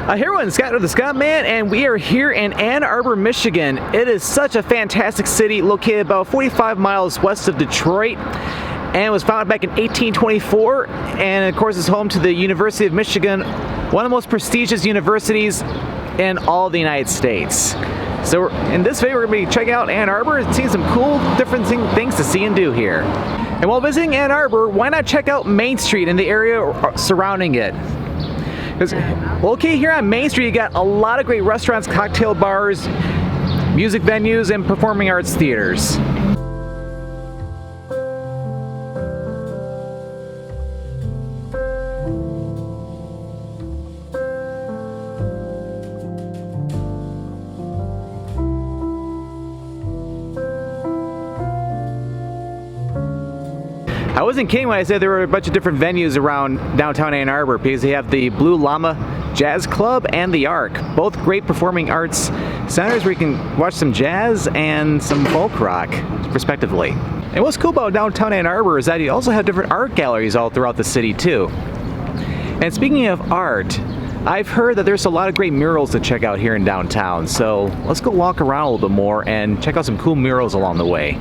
Here everyone, Scott with the Scott Man, and we are here in Ann Arbor, Michigan. It is such a fantastic city located about 45 miles west of Detroit, and it was founded back in 1824, and of course is home to the University of Michigan, one of the most prestigious universities in all of the United States. So in this video we're going to be checking out Ann Arbor and seeing some cool different things to see and do here. And while visiting Ann Arbor, why not check out Main Street and the area surrounding it? Because located here on Main Street, you got a lot of great restaurants, cocktail bars, music venues, and performing arts theaters. I wasn't kidding when I said there were a bunch of different venues around downtown Ann Arbor, because they have the Blue Llama Jazz Club and the Arc, both great performing arts centers where you can watch some jazz and some folk rock, respectively. And what's cool about downtown Ann Arbor is that you also have different art galleries all throughout the city too. And speaking of art, I've heard that there's a lot of great murals to check out here in downtown, so let's go walk around a little bit more and check out some cool murals along the way.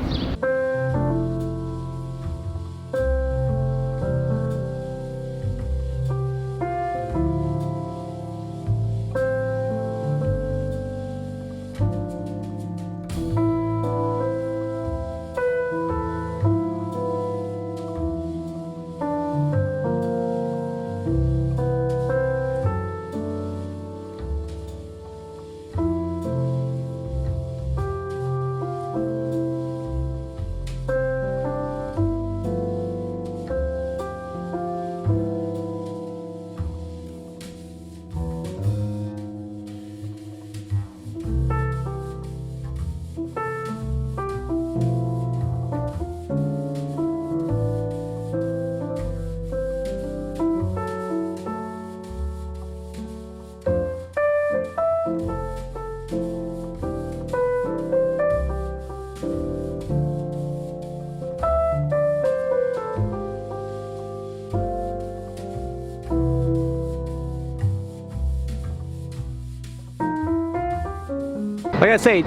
Like I say,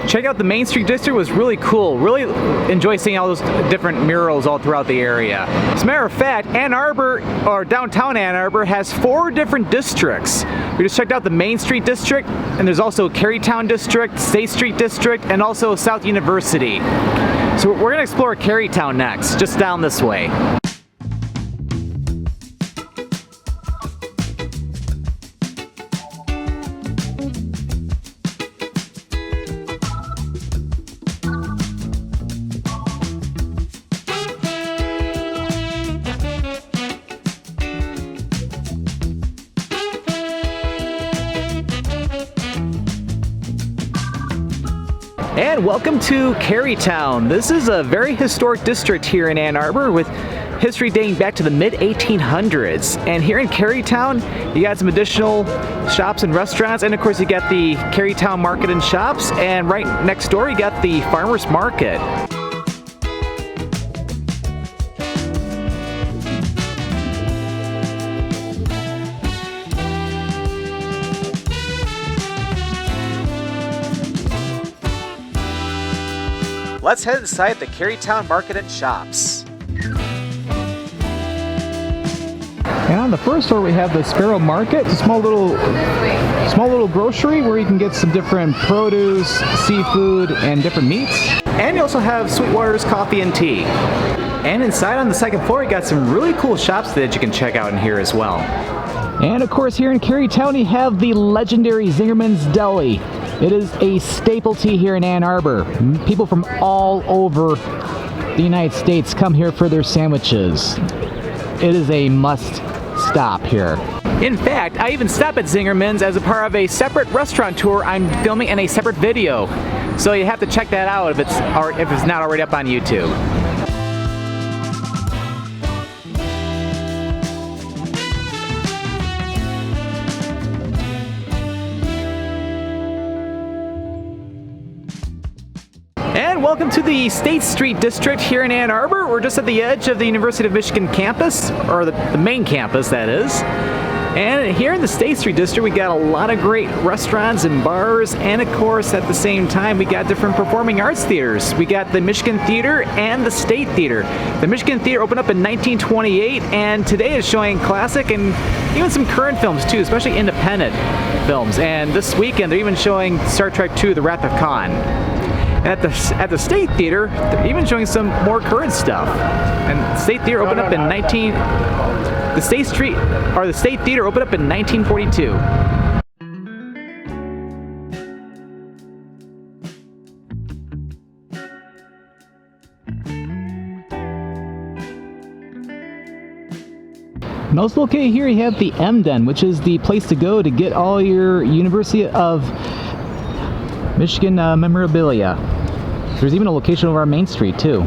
check out the Main Street District. Was really cool. Really enjoy seeing all those different murals all throughout the area. As a matter of fact, Ann Arbor, or downtown Ann Arbor, has 4 different districts. We just checked out the Main Street District, and there's also Kerrytown District, State Street District, and also South University. So we're going to explore Kerrytown next, just down this way. And welcome to Kerrytown. This is a very historic district here in Ann Arbor with history dating back to the mid-1800s. And here in Kerrytown, you got some additional shops and restaurants, and of course you got the Kerrytown Market and Shops, and right next door you got the Farmers Market. Let's head inside the Kerrytown Market and Shops. And on the first floor we have the Sparrow Market. It's a small little grocery where you can get some different produce, seafood, and different meats. And you also have Sweetwater's Coffee and Tea. And inside on the second floor you got some really cool shops that you can check out in here as well. And of course here in Kerrytown you have the legendary Zingerman's Deli. It is a staple-ty here in Ann Arbor. People from all over the United States come here for their sandwiches. It is a must-stop here. In fact, I even stopped at Zingerman's as a part of a separate restaurant tour I'm filming in a separate video. So you have to check that out if it's not already up on YouTube. And welcome to the State Street District here in Ann Arbor. We're just at the edge of the University of Michigan campus, or the main campus, that is. And here in the State Street District, we got a lot of great restaurants and bars, and of course, at the same time, we got different performing arts theaters. We got the Michigan Theater and the State Theater. The Michigan Theater opened up in 1928, and today is showing classic and even some current films too, especially independent films. And this weekend, they're even showing Star Trek II: The Wrath of Khan. And at the State Theater, they're even showing some more current stuff. And the State Theater opened up in the State Theater opened up in 1942. And also located here, you have the M Den, which is the place to go to get all your University of Michigan memorabilia. There's even a location over on Main Street too.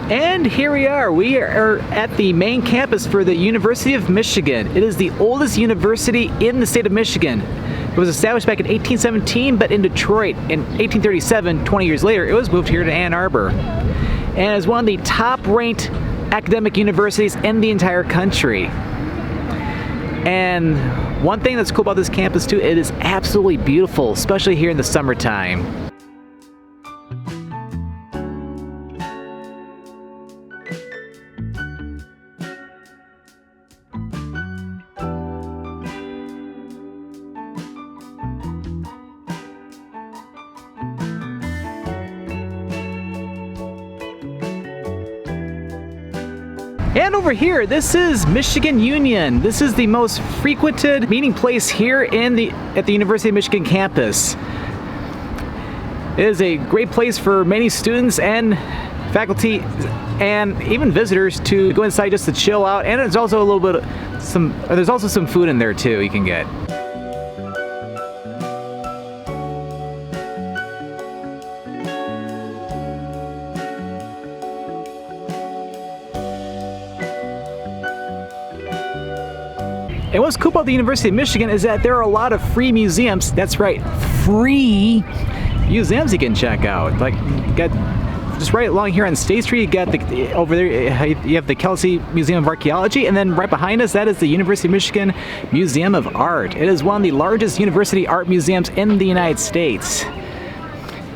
And here we are at the main campus for the University of Michigan. It is the oldest university in the state of Michigan. It was established back in 1817, but in Detroit in 1837, 20 years later, it was moved here to Ann Arbor. And is one of the top-ranked academic universities in the entire country. And one thing that's cool about this campus too, it is absolutely beautiful, especially here in the summertime. And over here, this is Michigan Union. This is the most frequented meeting place here at the University of Michigan campus. It is a great place for many students and faculty and even visitors to go inside just to chill out. And there's also there's also some food in there too you can get. And what's cool about the University of Michigan is that there are a lot of free museums. That's right, free museums you can check out. Like, you got just right along here on State Street, you got over there you have the Kelsey Museum of Archaeology, and then right behind us, that is the University of Michigan Museum of Art. It is one of the largest university art museums in the United States.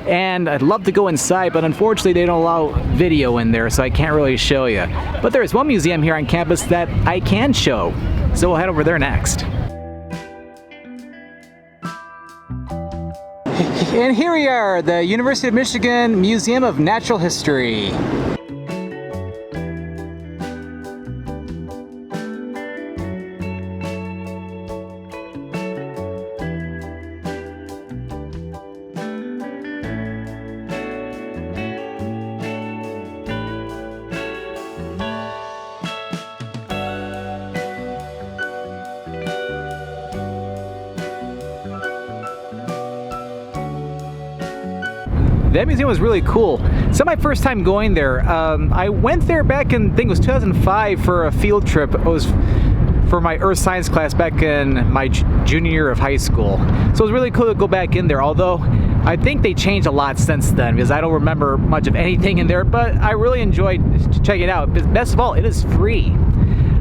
And I'd love to go inside, but unfortunately they don't allow video in there, so I can't really show you. But there is one museum here on campus that I can show. So we'll head over there next. And here we are, the University of Michigan Museum of Natural History. That museum was really cool. It's not my first time going there. I went there back in, I think it was 2005 for a field trip. It was for my earth science class back in my junior year of high school. So it was really cool to go back in there, although I think they changed a lot since then because I don't remember much of anything in there, but I really enjoyed checking it out. Best of all, it is free.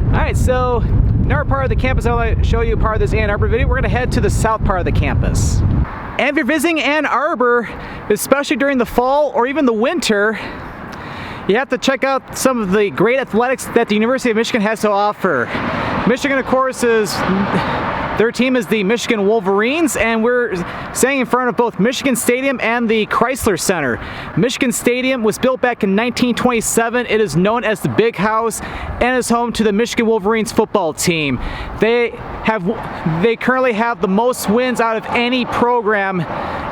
Alright, so another part of the campus I want to show you part of this Ann Arbor video. We're going to head to the south part of the campus. And if you're visiting Ann Arbor, especially during the fall or even the winter, you have to check out some of the great athletics that the University of Michigan has to offer. Michigan, of course, their team is the Michigan Wolverines, and we're standing in front of both Michigan Stadium and the Crisler Center. Michigan Stadium was built back in 1927. It is known as the Big House and is home to the Michigan Wolverines football team. They currently have the most wins out of any program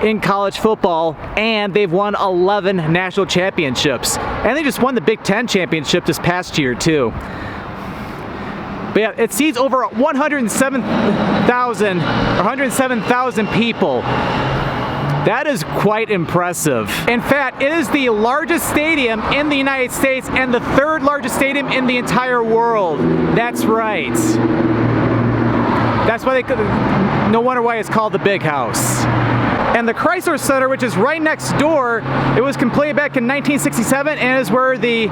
in college football, and they've won 11 national championships. And they just won the Big Ten championship this past year too. But yeah, it seats over 107,000 people. That is quite impressive. In fact, it is the largest stadium in the United States and the third largest stadium in the entire world. That's right. That's why no wonder why it's called the Big House. And the Crisler Center, which is right next door, it was completed back in 1967 and is where the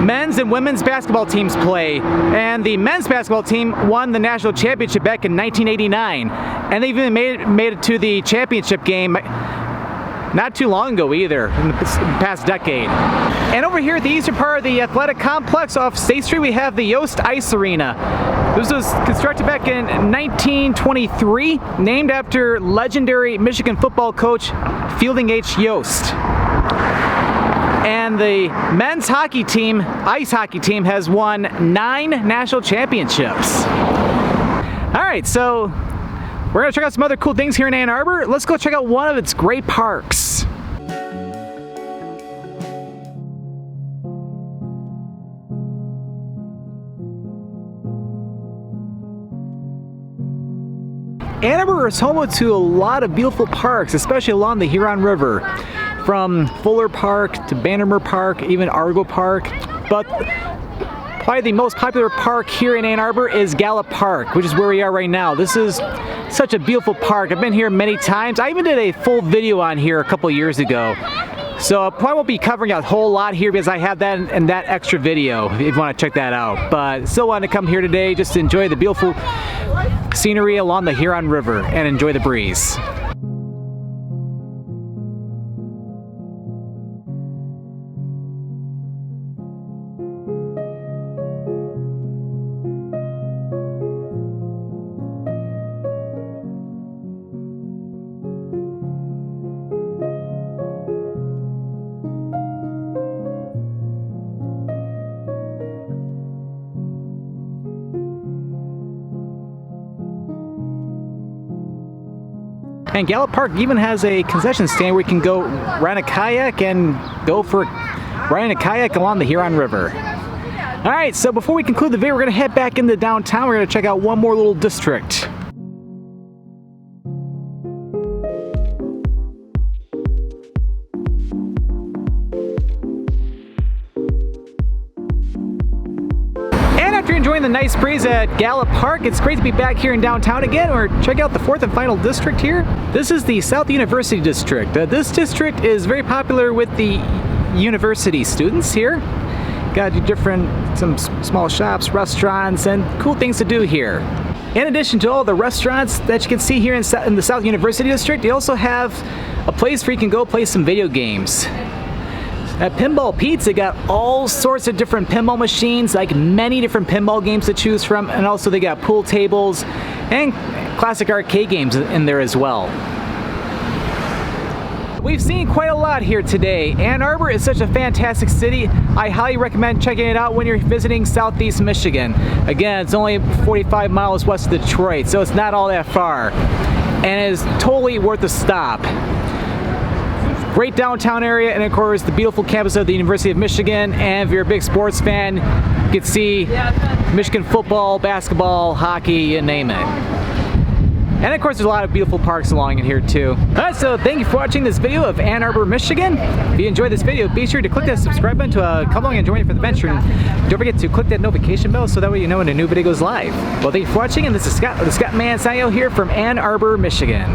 men's and women's basketball teams play. And the men's basketball team won the national championship back in 1989. And they even made it to the championship game not too long ago either, in the past decade. And over here at the eastern part of the athletic complex off State Street, we have the Yost Ice Arena. This was constructed back in 1923, named after legendary Michigan football coach Fielding H. Yost. And the men's hockey team, ice hockey team, has won 9 national championships. All right, so we're gonna check out some other cool things here in Ann Arbor. Let's go check out one of its great parks. Ann Arbor is home to a lot of beautiful parks, especially along the Huron River. From Fuller Park to Bannermer Park, even Argo Park. But probably the most popular park here in Ann Arbor is Gallup Park, which is where we are right now. This is such a beautiful park. I've been here many times. I even did a full video on here a couple years ago. So I probably won't be covering a whole lot here because I have that in that extra video if you want to check that out. But still want to come here today just to enjoy the beautiful scenery along the Huron River and enjoy the breeze. And Gallup Park even has a concession stand where you can go rent a kayak and go for riding a kayak along the Huron River. All right, so before we conclude the video, we're gonna head back into downtown. We're gonna check out one more little district. After enjoying the nice breeze at Gallup Park, it's great to be back here in downtown again. We're checking out the fourth and final district here. This is the South University District. This district is very popular with the university students here. Got some small shops, restaurants, and cool things to do here. In addition to all the restaurants that you can see here in the South University District, you also have a place where you can go play some video games. At Pinball Pete's, they got all sorts of different pinball machines, like many different pinball games to choose from, and also they got pool tables and classic arcade games in there as well. We've seen quite a lot here today. Ann Arbor is such a fantastic city. I highly recommend checking it out when you're visiting Southeast Michigan. Again, it's only 45 miles west of Detroit, so it's not all that far, and it is totally worth a stop. Great downtown area, and of course the beautiful campus of the University of Michigan. And if you're a big sports fan, you can see Michigan football, basketball, hockey, you name it. And of course there's a lot of beautiful parks along in here too. Alright, so thank you for watching this video of Ann Arbor, Michigan. If you enjoyed this video, be sure to click that subscribe button to come along and join me for the adventure. And don't forget to click that notification bell so that way you know when a new video goes live. Well, thank you for watching, and this is Scott, the Scott Man signing out here from Ann Arbor, Michigan.